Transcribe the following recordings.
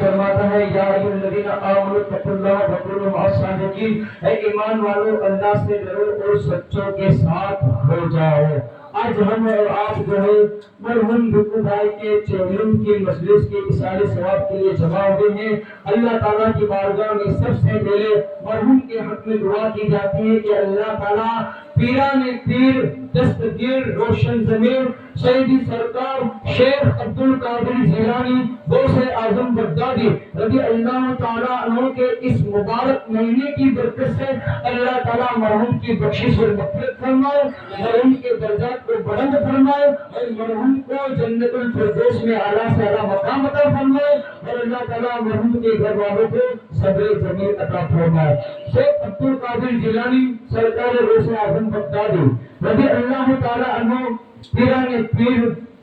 فرماتا ہے یا ایھا الذین آمنوا اتقوا اللہ وکونوا مع الصادقین، اے ایمان والو اللہ سے ڈرو اور سچوں کے ساتھ ہو جاؤ۔ آج ہم اور آپ جو ہے مرحوم بھٹو بھائی کے چہلم کی مجلس کے اصال ثواب کے لیے جمع ہوئے ہیں۔ اللہ تعالیٰ کی بارگاہ میں سب سے پہلے مرحوم کے حق میں دعا کی جاتی ہے کہ اللہ تعالیٰ پیران پیر دستگیر روشن ضمیر سیدی سرکار شیخ عبد القادر جیلانی غوث اعظم بغدادی رضی اللہ تعالیٰ عنہ کے اس مبارک مہینے کی برکت سے اللہ تعالیٰ مرحوم کی بخشش اور مغفرت فرمائے، مرحوم کے درجات کو بلند فرمائے اور مرحوم کو جنت الفردوس میں اعلیٰ سے اعلیٰ مقام عطا فرمائے، اور اللہ تعالیٰ مرحوم کے گھر والوں کو صبر جمیل عطا فرمائے۔ شیخ عبد القادر جیلانی سرکار غوث اعظم بغدادی رضی اللہ تعالیٰ عنہ پیران پیر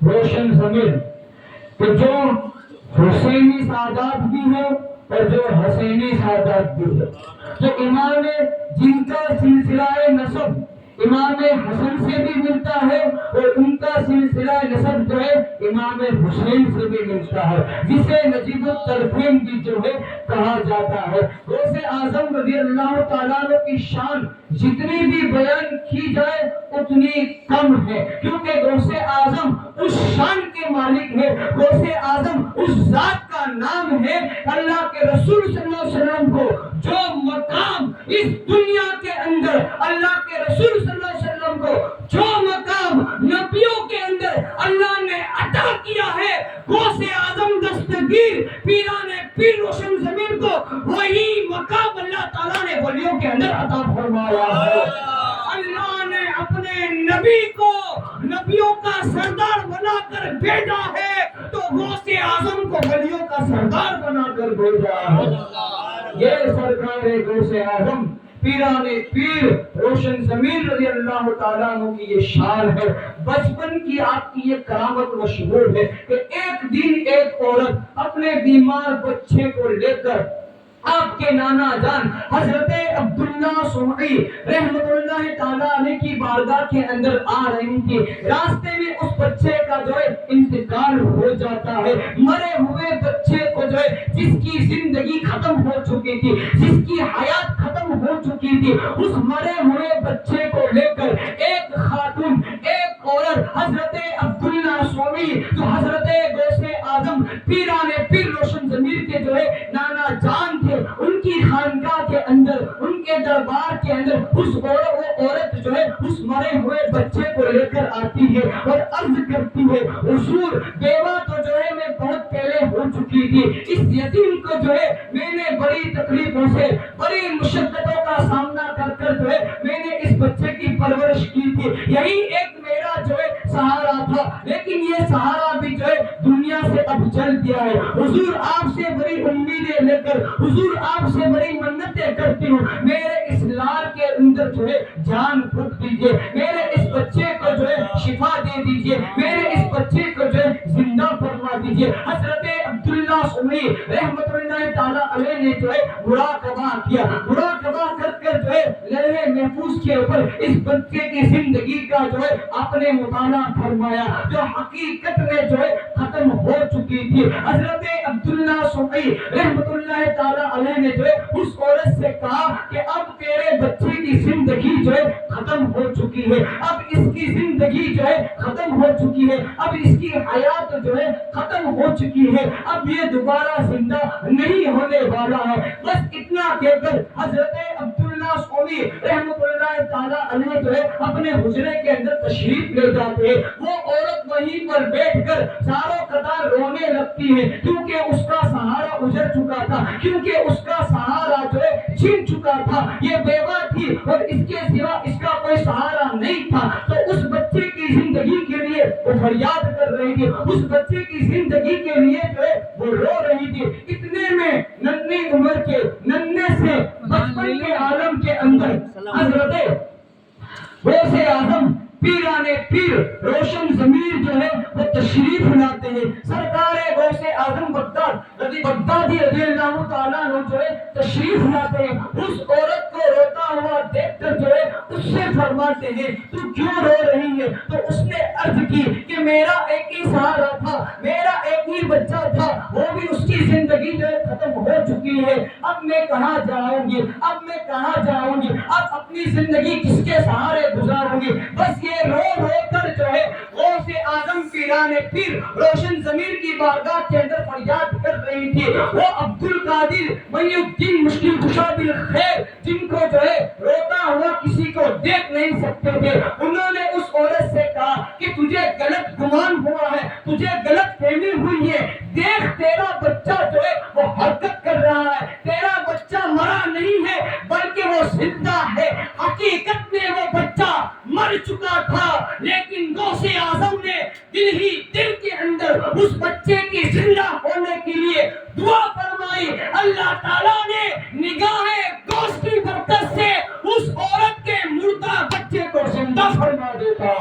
روشن ضمیر کہ جو حسینی سعادات بھی ہے اور جو حسینی سعادات بھی ہے، جو امام جن کا سلسلہ نسب امام حسن سے بھی ملتا ہے اور ان کا سلسلہ نسب جو ہے امام حسین سے بھی ملتا ہے، جسے نجیب الطرفین بھی جو ہے کہا جاتا ہے۔ غوث اعظم رضی اللہ تعالیٰ عنہ کی شان جتنی بھی بیان کی جائے اتنی کم ہے، کیونکہ غوث اعظم اس شان کے مالک ہے، غوث اعظم اس ذات کا نام ہے۔ اللہ کے رسول صلی اللہ علیہ وسلم کو جو مقام اس دنیا کے اندر، اللہ کے رسول صلی اللہ علیہ وسلم کو جو مقام نبیوں کے اندر اللہ نے عطا کیا ہے، غوث اعظم دستگیر پیران پیر روشن ضمیر کو وہی مقام اللہ تعالیٰ نے ولیوں کے اندر عطا فرمایا ہے۔ اللہ نے اپنے نبی کو نبیوں کا سردار بنا کر بھیجا ہے تو غوث اعظم کو ولیوں کا سردار بنا کر بھیجا ہے۔ یہ سرکار غوث اعظم پیران پیر روشن ضمیر رضی اللہ تعالیٰ عنہ کی یہ شان ہے۔ بچپن کی آپ کی یہ کرامت مشہور ہے کہ ایک دن ایک عورت اپنے بیمار بچے کو لے کر آپ کے نانا جان حضرت عبداللہ سمعی رحمت اللہ تعالیٰ علیہ کی بارگاہ کے اندر آ رہی تھی۔ راستے میں اس بچے کا جو ہے انتقال ہو جاتا ہے۔ مرے ہوئے بچے کو جو ہے جس کی زندگی ختم ہو چکی تھی، جس کی حیات ختم ہو چکی تھی، اس مرے ہوئے بچے کو لے کر ایک خاتون ایک عورت حضرت عبداللہ سمعی جو حضرت غوث اعظم پیران پیر روشن ضمیر کے جو ہے نانا جان تھے، ان کی خانقاہ کے اندر ان کے دربار کے اندر وہ عورت جو ہے اس مرے ہوئے بچے کو لے کر آتی ہے اور عرض کرتی ہے حضور بیوہ تو جو ہے میں بہت پہلے ہو چکی تھی، اس یتیم کو جو ہے میں نے بڑی تکلیفوں سے بڑی مشقتوں کا سامنا کر کر جو ہے میں نے اس بچے کی پرورش کی تھی، یہی ایک میرا جو ہے سہارا تھا، لیکن یہ سہارا بھی جو ہے دنیا سے اب چل گیا ہے۔ حضور آپ سے بڑی امیدیں لے کر حضور آپ سے بڑی منتیں کرتی ہوں، میرے اس لال کے اندر جو ہے جان پھونک دیجئے، میرے اس بچے کو جو ہے شفا دے دیجئے، میرے اس بچے کو جو ہے زندہ فرما دیجئے۔ حضرت عبداللہ سمعی رحمت اللہ تعالیٰ علیہ نے جو ہے مراقبہ کیا، مراقبہ کر کر جو ہے لوح محفوظ کے اوپر اس بچے کی زندگی کا جو ہے آپ نے مطالعہ فرمایا جو حقیقت میں جو ہے ختم ہو چکی تھی۔ حضرت عبداللہ سمعی رحمت اللہ تعالیٰ علیہ نے جو ہے اس عورت سے کہا کہ اب تیرے بچے کی زندگی جو ہے ختم ہو چکی ہے، اب اس کی زندگی جو ہے ختم ہو چکی ہے، اب اس کی حیات جو ہے ختم ہو چکی ہے، اب یہ دوبارہ زندہ نہیں ہونے والا ہے۔ بس اتنا کہہ کر حضرت عبداللہ سمعی رحمت اللہ تعالیٰ علیہ جو ہے اپنے حجرے کے اندر تشریف لے جاتے ہیں۔ وہ عورت وہیں پر بیٹھ کر ساروں قطار رونے لگتی ہے کیونکہ اس کا سہارا اجڑ چکا تھا، کیونکہ اس کا سہارا جو ہے چھن چکا تھا، یہ بیوہ تھی اور اس کے سوا اس کا کوئی سہارا نہیں تھا، تو اس بچے کی زندگی کے لیے وہ فریاد کر رہی تھی، اس بچے کی زندگی کے لیے جو ہے وہ رو رہی تھی۔ اتنے میں ننھی عمر کے ننھے سے بچپن کے عالم کے اندر حضرت غوث اعظم پیران پیر روشن ضمیر جو ہے وہ تشریف لاتے ہیں۔ سرکار غوث اعظم بغدادی رضی اللہ تعالیٰ عنہ جو ہے تشریف لاتے ہیں۔ اس عورت کو روتا ہوا دیکھ کر جو ہے اس سے فرماتے ہیں تو کیوں رو رہی ہے؟ تو اس نے عرض کی کہ میرا ایک ہی سہارا تھا، میرا ایک ہی بچہ تھا، وہ بھی اس کی زندگی جو ہے ختم ہو چکی ہے، اب میں کہاں جاؤں گی، اب میں کہاں جاؤں گی، اب اپنی زندگی کس کے سہارے گزاروں گی؟ بس یہ رو رو کر جو ہے غوث اعظم پیران پیر روشن ضمیر کی بارگاہ کے اندر فریاد کر رہی تھی۔ وہ عبد القادر محی الدین مشکل کشا بالخیر جن کو جو ہے روتا ہوا کسی کو دیکھ نہیں سکتے تھے، انہوں نے اس عورت سے کہا کہ تجھے غلط گمان ہوا ہے، تجھے غلط فہمی ہوئی ہے، دیکھ تیرا بچہ جو ہے وہ حرکت کر رہا ہے، تیرا بچہ مرا نہیں ہے بلکہ وہ زندہ ہے۔ حقیقت میں وہ بچہ مر چکا تھا، لیکن غوث اعظم نے دل کے اندر اس بچے کی زندہ ہونے کے لیے دعا فرمائی۔ اللہ تعالیٰ نے نگاہ غوث کی برکت سے اس عورت کے مردہ بچے کو زندہ فرما دیتا۔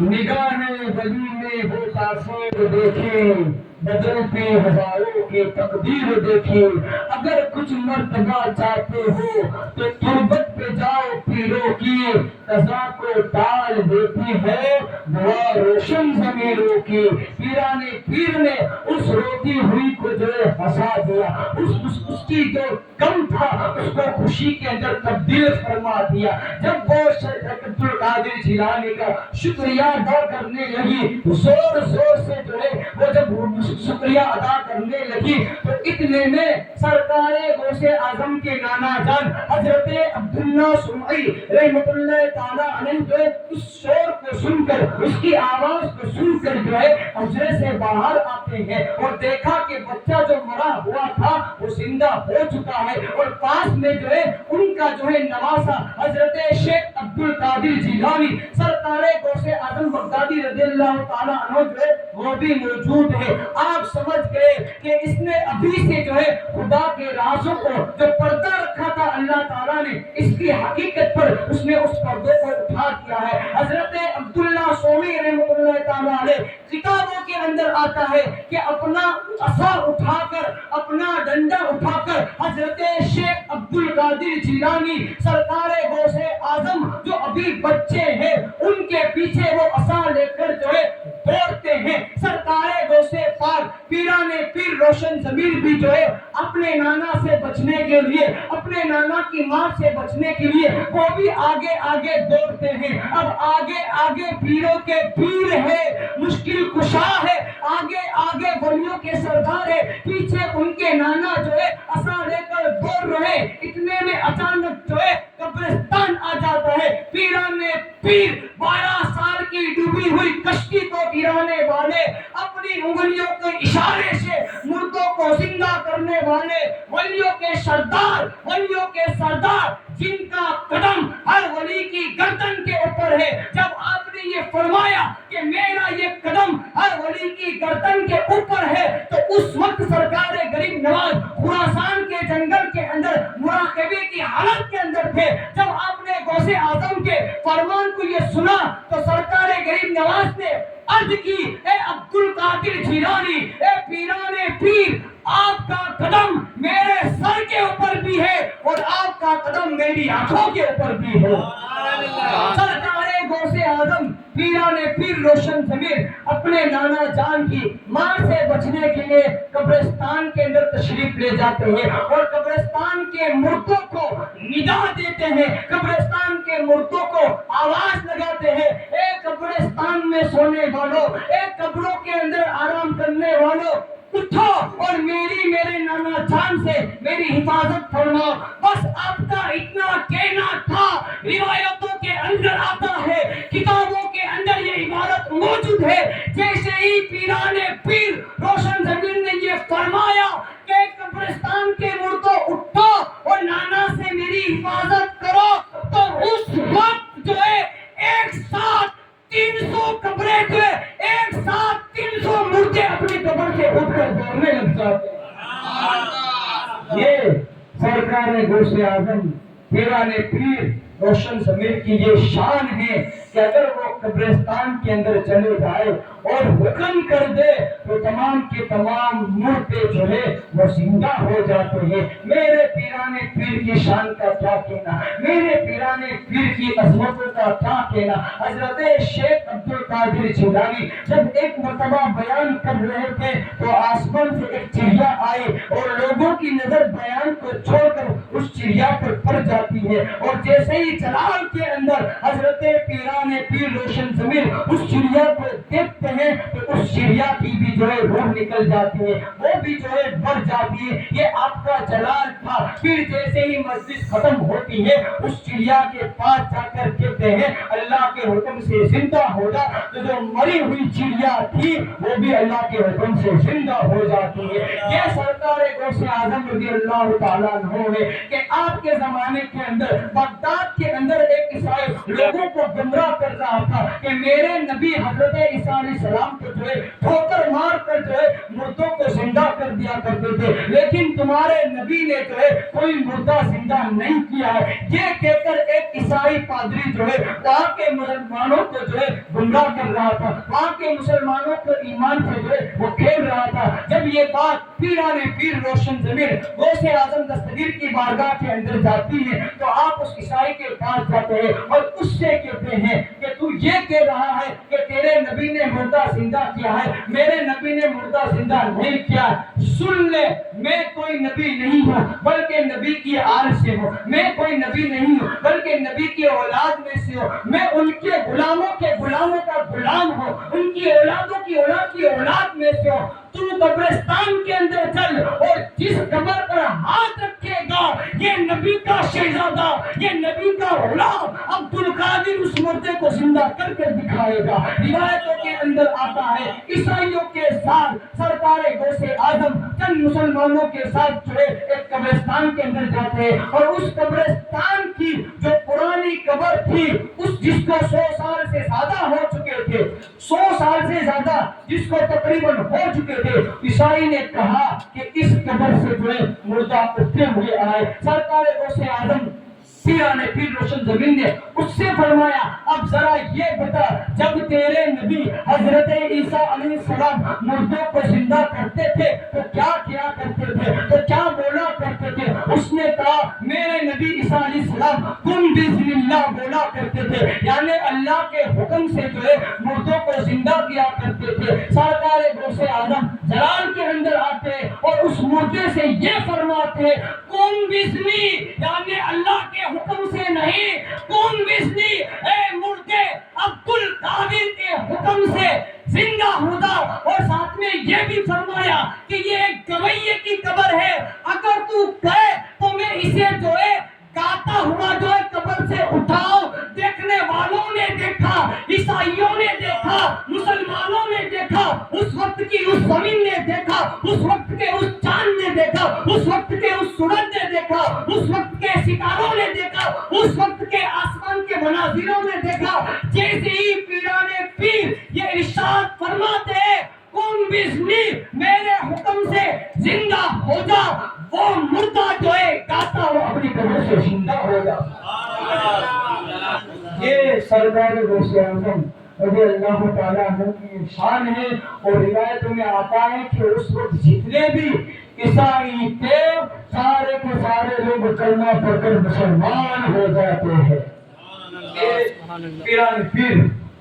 نگاہ ولی میں وہ تاثیر دیکھی، بدلتی ہزاروں کی تقدیر دیکھی، اگر کچھ مرتبہ چاہتے ہو تو تربت پہ جاؤ پیروں کی، قضا کو ٹال دیتی ہے دعا روشن ضمیروں کی۔ پیران پیر نے اس روتی ہوئی کو جو ہے ہنسا دیا، اس کی جو غم تھا اس کو خوشی کے اندر تبدیل فرما دیا۔ جب وہ عبد القادر جیلانی کا شکریہ ادا کرنے لگی، زور زور سے جو ہے وہ جب شکریہ ادا کرنے لگی تو اتنے میں سرکار غوث اعظم کے نانا جان حضرت عبداللہ سمعی رحمۃ اللہ تعالی علیہ جو ہے اس شور کو سن کر، اس کی آواز کو سن کر جو ہے حجرے سے باہر آتے ہیں اور دیکھا کہ بچہ جو مرا ہوا تھا وہ زندہ ہو چکا ہے، اور پاس میں جو ہے ان کا جو ہے نواسا حضرت شیخ عبد القادر جیلانی سرکار غوث اعظم بغدادی رضی اللہ تعالی عنہ جو ہے وہ بھی موجود ہے۔ آپ سمجھ گئے کہ اس نے ابھی سے جو ہے خدا کے رازوں کو جو پردہ رکھا تھا اللہ تعالیٰ نے اس کی حقیقت پر اس نے اس پردے کو اٹھا دیا ہے۔ حضرت عبداللہ سومی رحمۃ اللہ تعالیٰ علیہ کتابوں کے اندر آتا ہے کہ اپنا عصا اٹھا کر، اپنا ڈنڈا اٹھا کر حضرت شیخ عبد القادر جیلانی سرکار غوث اعظم جو ابھی بچے ہیں ان کے پیچھے وہ عصا لے کر جو ہے دوڑتے ہیں۔ سرکار غوث پاک پیران پیر روشن ضمیر بھی جو ہے اپنے نانا سے بچنے کے لیے، اپنے نانا کی ماں سے بچنے کے لیے وہ بھی آگے آگے دوڑتے ہیں۔ اب آگے آگے پیروں کے پیر ہے، مشکل کشا ہے، آگے آگے ولیوں کے سردار ہے، پیچھے ان کے نانا جو ہے عصا لے کر دوڑ رہے۔ اتنے میں اچانک جو ہے قبرستان آ جاتا ہے۔ پیران پیر 12 سال کی ڈوبی ہوئی کشتی کو گرانے والے، اپنی انگلیوں کے اشارے سے مردوں کو زندہ کرنے والے، ولیوں کے سردار، ولیوں کے سردار جن کا قدم ہر ولی کی گردن کے اوپر ہے۔ جب آپ نے یہ فرمایا کہ میرا یہ قدم ہر ولی کی گردن کے اوپر ہے تو اس وقت سرکار غریب نواز خراسان کے جنگل کے اندر مراقبے کی حالت کے اندر تھے۔ جب آپ نے غوث اعظم کے فرمان کو یہ سنا تو سرکار غریب نواز نے عرض کی، اے عبد القادر جیلانی، اے پیران پیر، آپ کا قدم میرے سر کے اوپر بھی ہے اور آپ کا قدم میری آنکھوں کے اوپر بھی ہے۔ سرکار غوث اعظم پیران پیر روشن ضمیر اپنے نانا جان کی ماں سے بچنے کے لیے قبرستان کے اندر تشریف لے جاتے ہیں اور قبرستان کے مردوں کو ندا دیتے ہیں، قبرستان کے مردوں کو آواز لگاتے ہیں، اے قبرستان میں سونے والوں، اے قبروں کے اندر آرام کرنے والوں، اٹھو اور میرے نانا جان سے میری حفاظت فرماؤ۔ بس آپ کا اتنا کہنا تھا۔ روایتوں کے اندر آتا ہے، کتابوں کے اندر یہ عبارت موجود ہے، جیسے ہی پیران پیر روشن ضمیر نے یہ فرمایا کہ قبرستان کے مردوں اٹھو اور نانا سے میری حفاظت کرو، تو اس وقت جو ہے ایک ساتھ 300 قبریں جو ہے ایک ساتھ 300 مردے اپنی قبر سے اٹھ کر دوڑنے لگ جاتے ہیں۔ یہ سرکار غوث اعظم پیران پیر روشن ضمیر کی یہ شان ہے کہ اگر وہ قبرستان کے اندر چلے جائے اور حکم کر دے تو تمام کے تمام مردے جو ہے وہ زندہ ہو جاتے ہیں۔ میرے پیران پیر کی شان کا کیا کہنا، میرے پیران پیر کی عظمتوں کا کیا کہنا۔ حضرت شیخ عبد القادر جیلانی جب ایک مرتبہ بیان کر رہے تھے تو آسمان سے ایک چڑیا آئی اور لوگوں کی نظر بیان کو چھوڑ کر اس چڑیا پر پڑ جاتی ہے، اور جیسے ہی جلال کے اندر حضرت پیران پیر روشن ضمیر اس چڑیا کو دیکھتے ہیں تو اس چڑیا کی بھی جو ہے روح نکل جاتی ہے، وہ بھی جو ہے بڑھ جاتی ہے۔ یہ آپ کا جلال تھا۔ پھر جیسے ہی مجلس ختم ہوتی ہے اس چڑیا کے پاس جا کر کہتے ہیں اللہ کے حکم سے زندہ ہو جا، تو جو مری ہوئی چڑیا تھی وہ بھی اللہ کے حکم سے زندہ ہو جاتی ہے۔ یہ سرکار غوث اعظم رضی اللہ تعالیٰ عنہ ہے کہ آپ کے زمانے کے اندر بغداد کے اندر ایک عیسائی لوگوں کو گمراہ کر رہا تھا کہ میرے نبی حضرت عیسیٰ علیہ السلام کو جو ہے ٹھوکر مار کر جو ہے مردوں کو زندہ کر دیا کرتے تھے، لیکن تمہارے نبی نے جو ہے کوئی مردہ زندہ نہیں کیا ہے۔ یہ کہہ کر ایک عیسائی پادری جو ہے وہاں کے مسلمانوں کو جو ہے گمراہ کر رہا تھا، وہاں کے مسلمانوں کو ایمان سے جو ہے وہ کھیل رہا تھا۔ جب یہ بات پیران پیر روشن ضمیر غوث اعظم دستگیر کی بارگاہ کے اندر جاتی ہے تو آپ اس عیسائی کے پاس جاتے ہیں اور اس سے کہتے ہیں کہ تو یہ کہہ رہا ہے کہ تیرے نبی نے مردہ زندہ کیا ہے، میرے نبی نے مردہ زندہ نہیں کیا۔ سن لے، میں کوئی نبی نہیں ہوں بلکہ نبی کی آل سے ہوں، میں کوئی نبی نہیں ہوں بلکہ نبی کی اولاد میں سے ہوں، میں ان کے غلاموں کے غلاموں کا غلام ہوں، ان کی اولادوں کی اولاد کی اولاد میں سے ہوں۔ تو قبرستان کے اندر چل اور جس قبر پر ہاتھ رکھے گا یہ نبی کا شہزادہ، یہ نبی کا غلام عبد القادر اس مردے کو زندہ کر کے دکھائے گا۔ روایتوں کے اندر آتا ہے عیسائیوں کے ساتھ سرکار غوث اعظم چند مسلمانوں کے ساتھ جو ہے ایک قبرستان کے اندر جاتے ہیں اور اس قبرستان کی جو پرانی قبر تھی اس جس کو 100 سال سے زیادہ ہو چکے تھے، 100 سال سے زیادہ جس کو تقریباً ہو چکے تھے، عیسائی نے کہا کہ اس قبر سے جو ہے مردہ اٹھتے ہوئے آئے۔ سرکار غوث اعظم پیران پیر روشن ضمیر نے اس سے فرمایا اب ذرا یہ بتا جب تیرے نبی حضرت عیسیٰ علیہ السلام مردوں کو زندہ کرتے تھے تو کیا کیا کرتے تھے، تو کیا بولا کرتے تھے؟ اس نے کہا میرے نبی عیسیٰ علیہ السلام کن بسم اللہ بولا کرتے تھے، یعنی اللہ کے حکم سے جو ہے مردوں کو زندہ کیا کرتے تھے۔ سرکار غوث اعظم جلال کے اندر آتے اور اس مردے سے یہ فرماتے کن بسمی، یعنی اللہ کے حکم سے نہیں، کون بسنی اے مردے عبد القادر کے حکم سے زندہ ہوتا، اور ساتھ میں یہ بھی فرمایا کہ یہ ایک گویے کی قبر ہے، اگر تو کہے تو میں اسے جو ہے گاتا ہوا جو ہے قبر سے اٹھاؤ۔ دیکھنے والوں نے دیکھا، عیسائیوں نے دیکھا، مسلمانوں نے دیکھا، اس وقت کی اس زمین نے دیکھا، اس وقت کے اس چاند نے دیکھا، اس وقت کے اس سورج نے دیکھا، اس وقت کے ستاروں نے دیکھا، اس وقت کے آسمان کے مناظروں نے دیکھا۔ جیسے ہی پیران پیر یہ ارشاد فرماتے ہیں کون بزنی میرے حکم سے زندہ ہو جا، وہ مردہ جو ہے گاتا ہوا اپنی قبر سے زندہ ہو جا۔ یہ سرکار غوث اعظم رضی اللہ تعالیٰ عنہ کی شان ہے، اور روایتوں میں آتا ہے کہ اس وقت جتنے بھی عیسائی تھے سارے کے سارے لوگ کلمہ پڑھ کر مسلمان ہو جاتے ہیں۔ پیران پیر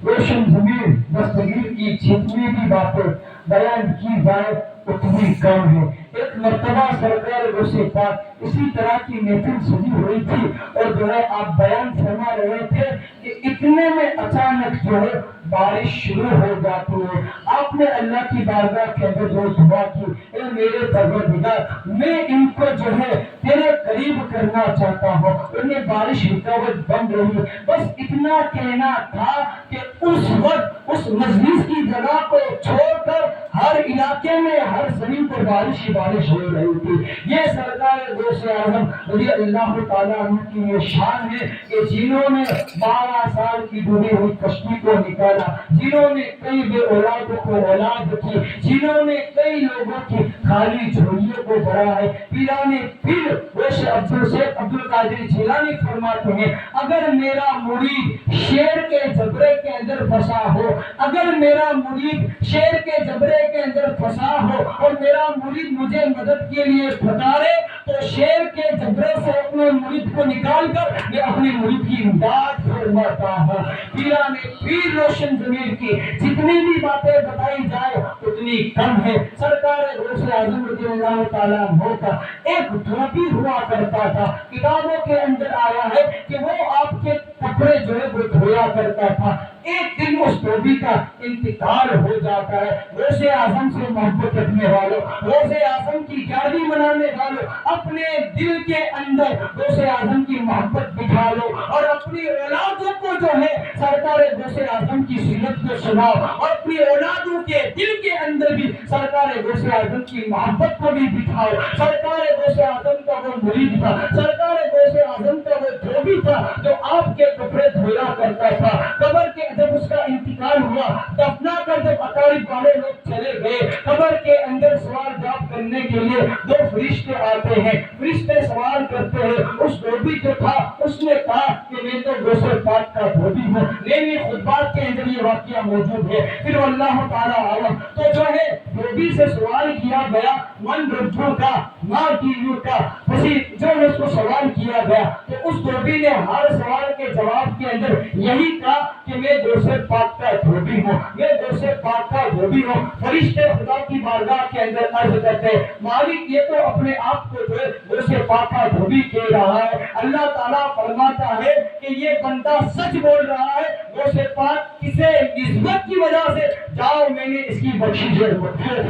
روشن ضمیر دستگیر کی جتنی بھی باتیں بیان کی جائے اتنی کم ہے۔ ایک مرتبہ سرکار غوث پاک اسی طرح کی محفل سجی ہوئی تھی اور جو ہے آپ بیان فرما رہے تھے کہ اتنے میں اچانک جو ہے بارش شروع ہو جاتی ہے۔ آپ نے اللہ کی بارگاہ کے اندر جو دعا کی اے میرے پروردگار میں ان کو جو ہے تیرے قریب کرنا چاہتا ہوں، انہیں بارش رکاوٹ بن رہی ہے۔ بس اتنا کہنا تھا کہ اس وقت اس مجلس کی جگہ کو چھوڑ کر ہر علاقے میں ہر زمین پر بارش ہی بارش ہو رہی تھی۔ یہ سرکار غوث اعظم رضی اللہ تعالیٰ عنہ کی یہ شان ہے کہ جنہوں نے 12 سال کی ڈوبی ہوئی کشتی کو نکالا، جنہوں نے کئی بے اولادوں کو اولاد کی، جنہوں نے کئی لوگوں کی خالی جھولیوں کو بھرا ہے۔ پیران پیر غوث شیخ عبد القادر جیلانی فرماتے ہیں اگر میرا مرید شیر کے جبرے کے اندر پھنسا ہو، اگر میرا مرید شیر کے جبرے کے اندر پھنسا ہو اور میرا مرید مجھے مدد کے لیے پکارے تو شیر کے جبرے سے اپنے مرید کو نکال کر میں اپنے مرید کی امداد فرماتا ہوں۔ پیران پیر روشن ضمیر کی جتنی بھی باتیں بتائی جائے اتنی کم ہے۔ سرکار غوث اعظم رضی اللہ تعالیٰ عنہ کا ایک دھوبی ہوا کرتا تھا، کتابوں کے اندر آیا ہے کہ وہ آپ کے کپڑے جو ہے وہ دھویا کرتا تھا۔ ایک دن اس دھوبی کا انتقال ہو جاتا ہے۔ غوث اعظم سے محبت رکھنے والوں، غوث اعظم کی یاری منانے والوں، اپنے دل کے اندر غوث اعظم کی محبت بٹھا لو اور اپنی اولادوں کو جو ہے سرکار غوث اعظم کی سیرت کو سناؤ اور اپنی اولادوں کے دل کے اندر بھی سرکار غوث اعظم کی محبت کو بھی بٹھاؤ۔ سرکار غوث اعظم کا وہ مرید تھا، سرکار غوث اعظم کا وہ دھوبی تھا جو آپ کے کپڑے دھویا کرتا تھا۔ قبر کے جب اس کا انتقال ہوا، دفنا کر جب اقارب والے لوگ چلے گئے، قبر کے اندر سوال جواب کرنے کے لیے 2 فرشتے آتے ہیں۔ فرشتے سوال کرتے ہیں، اس دھوبی جو تھا اس نے کہا کہ میں تو غوث پاک کا دھوبی ہوں، لیکن خطبات کے اندر یہ واقعہ موجود ہے۔ پھر اللہ تعالیٰ عالم تو جو ہے دھوبی سے سوال کیا گیا من ربوں کا ماں دینوں کا، جو ہے اس کو سوال کیا گیا تو اس دھوبی نے ہر سوال کے جواب کے اندر یہی کہا کہ میں غوث پاک کا دھوبی ہوں، میں غوث پاک کا دھوبی ہوں۔ فرشتے خدا کی بارگاہ کے اندر عرض کرتے ہیں مالک یہ تو اپنے آپ کو جو ہے غوث پاک کا دھوبی کہہ رہا ہے۔ اللہ تعالیٰ فرماتا ہے کہ یہ بندہ سچ بول رہا ہے، غوث پاک کسے نسبت کی وجہ سے جاؤ میں نے اس کی بخشش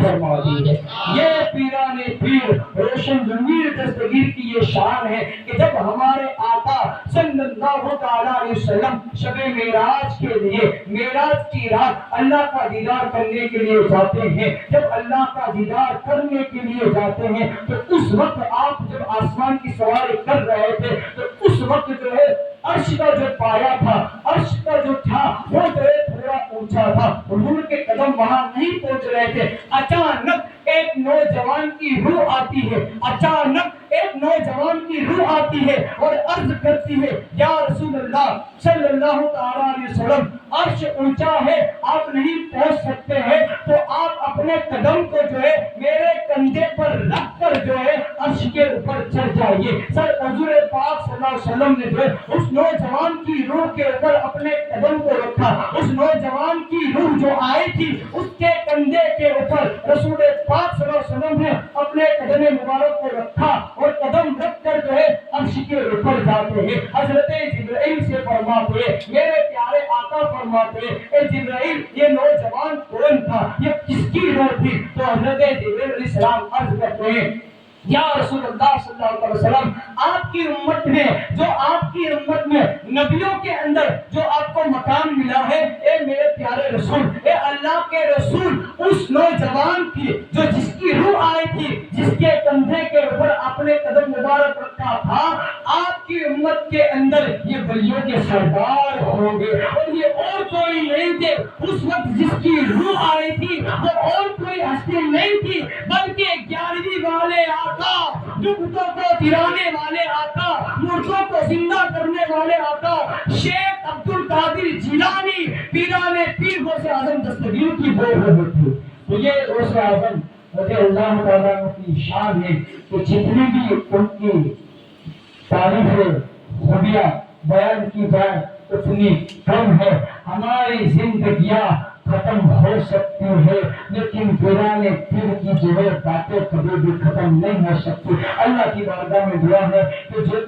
فرما دی ہے۔ یہ پیران پیر روشن ضمیر دستگیر کی یہ شان ہے کہ جب ہمارے آقا صلی اللہ تعالیٰ علیہ وسلم شب معراج کے لیے معراج کی رات اللہ کا دیدار کرنے کے لیے جاتے ہیں، جب اللہ کا دیدار کرنے کے لیے جاتے ہیں تو اس وقت آپ جب آسمان کی سواری کر رہے تھے تو اس وقت جو ہے عرش کا جو پایا تھا، عرش کا جو تھا وہ جو ہے تھوڑا اونچا تھا، حضور کے قدم وہاں نہیں پہنچ رہے تھے۔ اچانک ایک نوجوان کی روح آتی ہے، اچانک ایک نوجوان کی روح آتی ہے اور عرض کرتی ہے یا رسول اللہ صلی اللہ تعالیٰ علیہ وسلم عرش اونچا ہے، آپ نہیں پہنچ سکتے ہیں تو آپ اپنے قدم کو جو ہے میرے کندھے پر رکھ کر جو ہے عرش کے اوپر چڑھ جائیے۔ سر حضور پاک صلی اللہ علیہ وسلم نے جو ہے اس نوجوان کی روح کے اوپر اپنے قدم کو رکھا، اس نوجوان کی روح جو آئی تھی اس کے کندھے کے اوپر رسول پاک صلی اللہ علیہ وسلم نے اپنے قدم مبارک کو رکھا اور قدم رکھ کر جو ہے عرش کے اوپر جاتے ہیں۔ حضرت جبرائیل سے فرماتے ہیں میرے پیارے آقا فرماتے ہیں اے جبرائیل یہ نوجوان کون تھا، یہ کس کی روح تھی؟ تو حضرت جبرائیل علیہ السلام عرض کرتے ہیں یا رسول اللہ صلی اللہ علیہ وسلم آپ کی امت میں جو آپ کی امت میں نبیوں کے اندر جو آپ کو مقام ملا ہے اے میرے پیارے رسول، اے اللہ کے رسول، اس نوجوان کی جو جس کی روح آئی تھی، جس کے کندھے کے اوپر اپنے قدم مبارک رکھا تھا، آپ کی امت کے اندر یہ ولیوں کے سردار ہوں گے اور یہ اور کوئی نہیں تھے۔ اس وقت جس کی روح آئی تھی وہ اور کوئی ہستی نہیں تھی بلکہ 11ویں والے دکھتوں کو گرانے والے آقا، مردوں کو زندہ کرنے والے آقا شیخ عبد القادر جیلانی پیران پیر غوث اعظم دستگیر کی بول رہے تھے۔ تو یہ غوث اعظم رضی اللہ تعالیٰ کی شان ہے کہ جتنی بھی ان کی تعریفیں خوبیاں بیان کی جائے اتنی کم ہے۔ ہماری زندگیاں ختم ہو سکتی ہے لیکن پیران پیر کی جو ہے باتیں کبھی بھی ختم نہیں ہو سکتی۔ اللہ کی بارگاہ میں دعا ہے کہ جو